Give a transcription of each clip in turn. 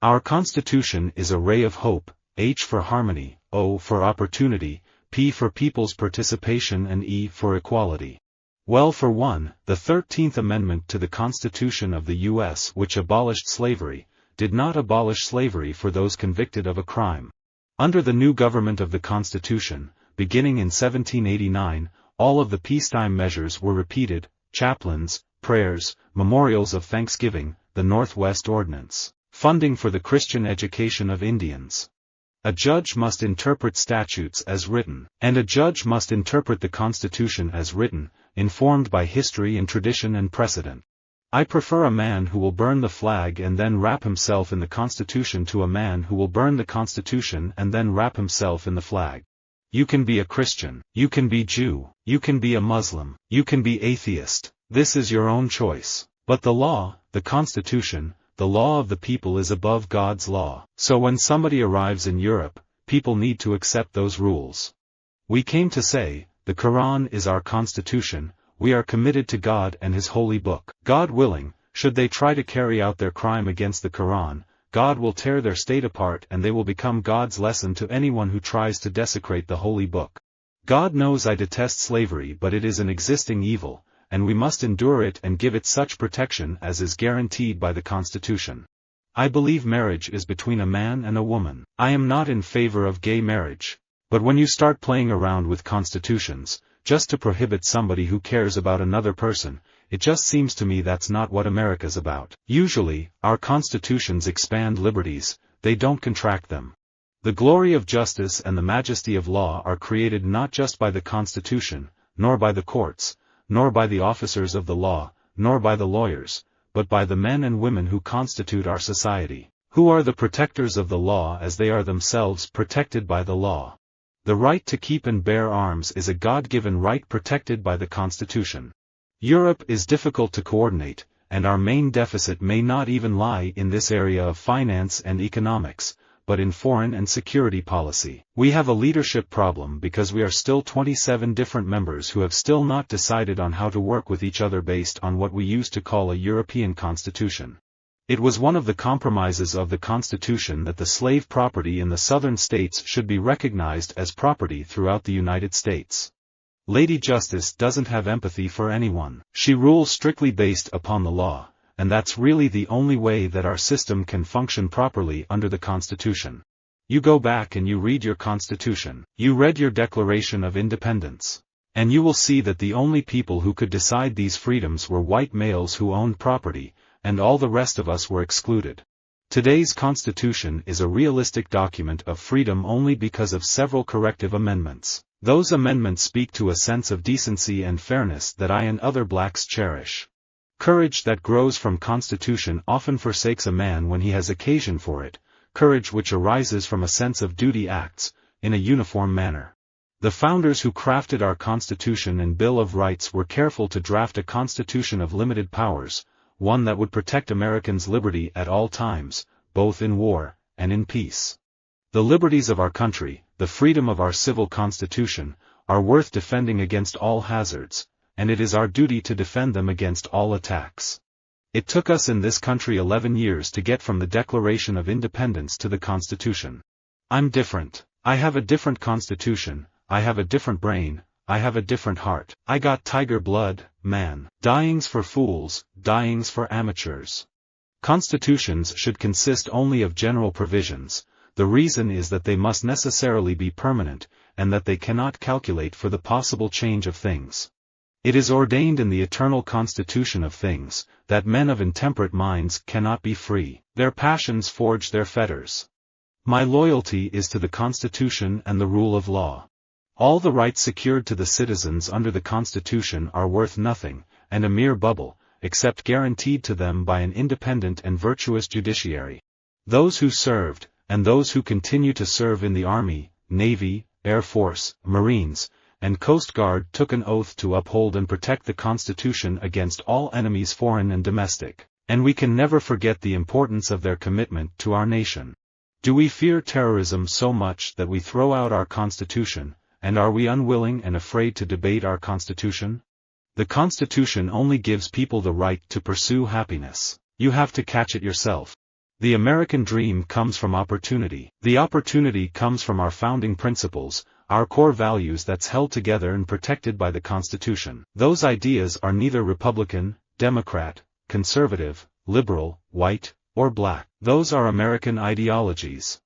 Our Constitution is a ray of hope, H for harmony, O for opportunity, P for people's participation and E for equality. Well, for one, the 13th Amendment to the Constitution of the U.S., which abolished slavery, did not abolish slavery for those convicted of a crime. Under the new government of the Constitution, beginning in 1789, all of the peacetime measures were repeated: chaplains, prayers, memorials of thanksgiving, the Northwest Ordinance, funding for the Christian education of Indians. A judge must interpret statutes as written, and a judge must interpret the Constitution as written, informed by history and tradition and precedent. I prefer a man who will burn the flag and then wrap himself in the Constitution to a man who will burn the Constitution and then wrap himself in the flag. You can be a Christian, you can be Jew, you can be a Muslim, you can be atheist. This is your own choice. But the law, the Constitution, the law of the people is above God's law. So when somebody arrives in Europe, people need to accept those rules. We came to say, the Quran is our Constitution. We are committed to God and His holy book. God willing, should they try to carry out their crime against the Quran, God will tear their state apart and they will become God's lesson to anyone who tries to desecrate the holy book. God knows I detest slavery, but it is an existing evil, and we must endure it and give it such protection as is guaranteed by the Constitution. I believe marriage is between a man and a woman. I am not in favor of gay marriage. But when you start playing around with constitutions, just to prohibit somebody who cares about another person, it just seems to me that's not what America's about. Usually, our constitutions expand liberties, they don't contract them. The glory of justice and the majesty of law are created not just by the Constitution, nor by the courts, nor by the officers of the law, nor by the lawyers, but by the men and women who constitute our society, who are the protectors of the law as they are themselves protected by the law. The right to keep and bear arms is a God-given right protected by the Constitution. Europe is difficult to coordinate, and our main deficit may not even lie in this area of finance and economics, but in foreign and security policy. We have a leadership problem because we are still 27 different members who have still not decided on how to work with each other based on what we used to call a European Constitution. It was one of the compromises of the Constitution that the slave property in the southern states should be recognized as property throughout the United States. Lady Justice doesn't have empathy for anyone. She rules strictly based upon the law, and that's really the only way that our system can function properly under the Constitution. You go back and you read your Constitution, you read your Declaration of Independence, and you will see that the only people who could decide these freedoms were white males who owned property, and all the rest of us were excluded. Today's Constitution is a realistic document of freedom only because of several corrective amendments. Those amendments speak to a sense of decency and fairness that I and other blacks cherish. Courage that grows from Constitution often forsakes a man when he has occasion for it, courage which arises from a sense of duty acts, in a uniform manner. The founders who crafted our Constitution and Bill of Rights were careful to draft a Constitution of limited powers, one that would protect Americans' liberty at all times, both in war and in peace. The liberties of our country, the freedom of our civil constitution, are worth defending against all hazards, and it is our duty to defend them against all attacks. It took us in this country 11 years to get from the Declaration of Independence to the Constitution. I'm different. I have a different constitution, I have a different brain, I have a different heart. I got tiger blood, man. Dying's for fools, dying's for amateurs. Constitutions should consist only of general provisions. The reason is that they must necessarily be permanent, and that they cannot calculate for the possible change of things. It is ordained in the eternal constitution of things, that men of intemperate minds cannot be free. Their passions forge their fetters. My loyalty is to the Constitution and the rule of law. All the rights secured to the citizens under the Constitution are worth nothing, and a mere bubble, except guaranteed to them by an independent and virtuous judiciary. Those who served, and those who continue to serve in the Army, Navy, Air Force, Marines, and Coast Guard took an oath to uphold and protect the Constitution against all enemies foreign and domestic, and we can never forget the importance of their commitment to our nation. Do we fear terrorism so much that we throw out our Constitution? And are we unwilling and afraid to debate our Constitution? The Constitution only gives people the right to pursue happiness. You have to catch it yourself. The American dream comes from opportunity. The opportunity comes from our founding principles, our core values that's held together and protected by the Constitution. Those ideas are neither Republican, Democrat, conservative, liberal, white, or black. Those are American ideologies.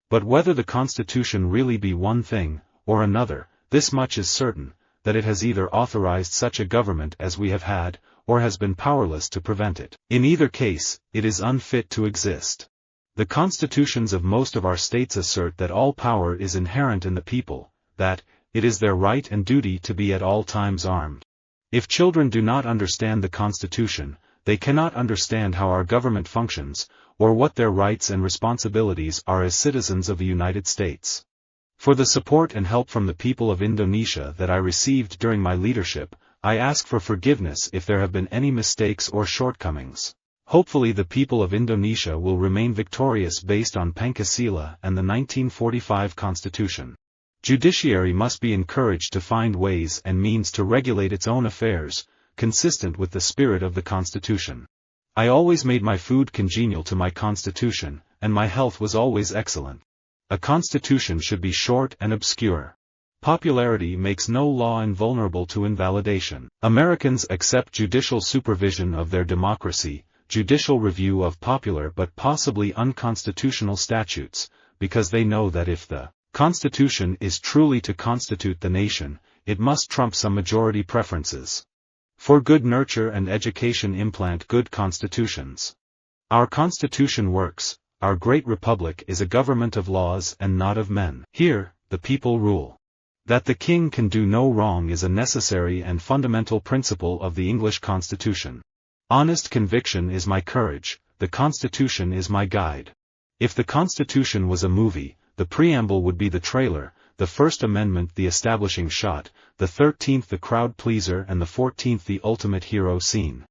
But whether the Constitution really be one thing, or another, this much is certain, that it has either authorized such a government as we have had, or has been powerless to prevent it. In either case, it is unfit to exist. The constitutions of most of our states assert that all power is inherent in the people, that it is their right and duty to be at all times armed. If children do not understand the Constitution, they cannot understand how our government functions, or what their rights and responsibilities are as citizens of the United States. For the support and help from the people of Indonesia that I received during my leadership, I ask for forgiveness if there have been any mistakes or shortcomings. Hopefully the people of Indonesia will remain victorious based on Pancasila and the 1945 Constitution. Judiciary must be encouraged to find ways and means to regulate its own affairs, consistent with the spirit of the Constitution. I always made my food congenial to my Constitution, and my health was always excellent. A Constitution should be short and obscure. Popularity makes no law invulnerable to invalidation. Americans accept judicial supervision of their democracy, judicial review of popular but possibly unconstitutional statutes, because they know that if the Constitution is truly to constitute the nation, it must trump some majority preferences. For good nurture and education implant good constitutions. Our Constitution works, our great republic is a government of laws and not of men. Here, the people rule. That the king can do no wrong is a necessary and fundamental principle of the English Constitution. Honest conviction is my courage, the Constitution is my guide. If the Constitution was a movie, the preamble would be the trailer, the First Amendment the establishing shot, the 13th the crowd pleaser and the 14th the ultimate hero scene.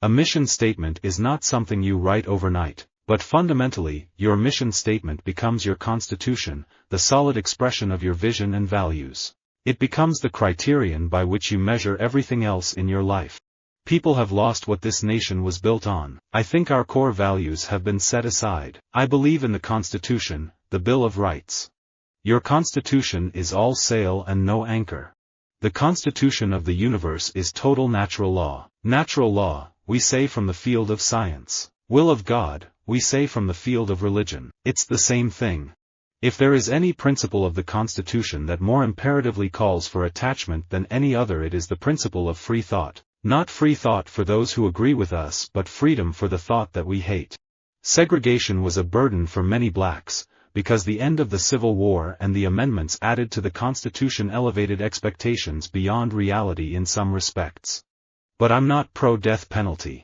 A mission statement is not something you write overnight, but fundamentally, your mission statement becomes your Constitution, the solid expression of your vision and values. It becomes the criterion by which you measure everything else in your life. People have lost what this nation was built on. I think our core values have been set aside. I believe in the Constitution, the Bill of Rights. Your Constitution is all sail and no anchor. The Constitution of the universe is total natural law. Natural law, we say from the field of science. Will of God, we say from the field of religion. It's the same thing. If there is any principle of the Constitution that more imperatively calls for attachment than any other, it is the principle of free thought. Not free thought for those who agree with us, but freedom for the thought that we hate. Segregation was a burden for many blacks, because the end of the Civil War and the amendments added to the Constitution elevated expectations beyond reality in some respects. But I'm not pro-death penalty.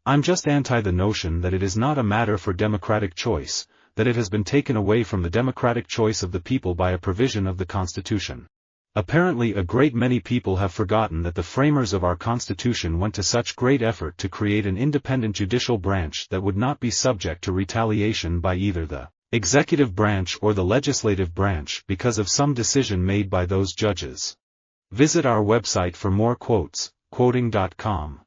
I'm just anti the notion that it is not a matter for democratic choice, that it has been taken away from the democratic choice of the people by a provision of the Constitution. Apparently a great many people have forgotten that the framers of our Constitution went to such great effort to create an independent judicial branch that would not be subject to retaliation by either the executive branch or the legislative branch because of some decision made by those judges. Visit our website for more quotes, quoting.com.